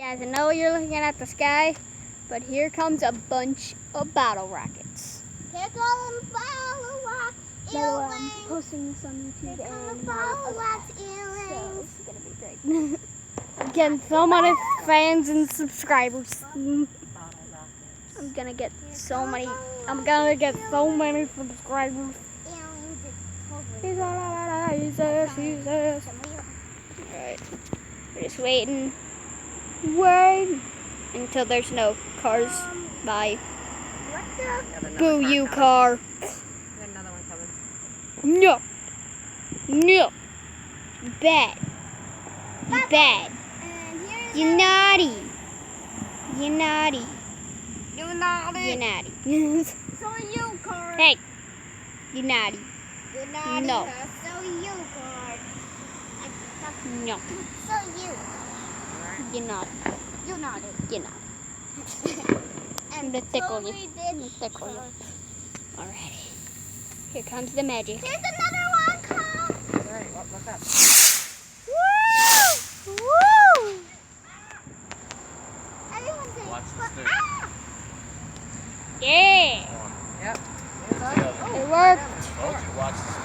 Guys, I know you're looking at the sky, but here comes a bunch of bottle rockets. Here comes bottle rock I'm posting this on YouTube and bottle rock so earrings. it's gonna be great. I'm getting so many fans and subscribers. I'm gonna get so many subscribers. Alright, we're just waiting. Wait until there's no cars. Bye. Boo you car. Another one coming. No. No. Bad. You bad. You naughty. You naughty. You naughty. You naughty. So you, car. Hey. You naughty. You're naughty. No. So you, car. No. So you. You're naughty. You naughty. You're naughty. I'm gonna tickle you. I'm gonna tickle you. Alrighty. Here comes the magic. Here's another one, car. Alright, what's up? Woo! Woo! Everyone say, Watch the stick. ah! Yeah. Yep. Watch the other. It worked. Told you, watch the stick.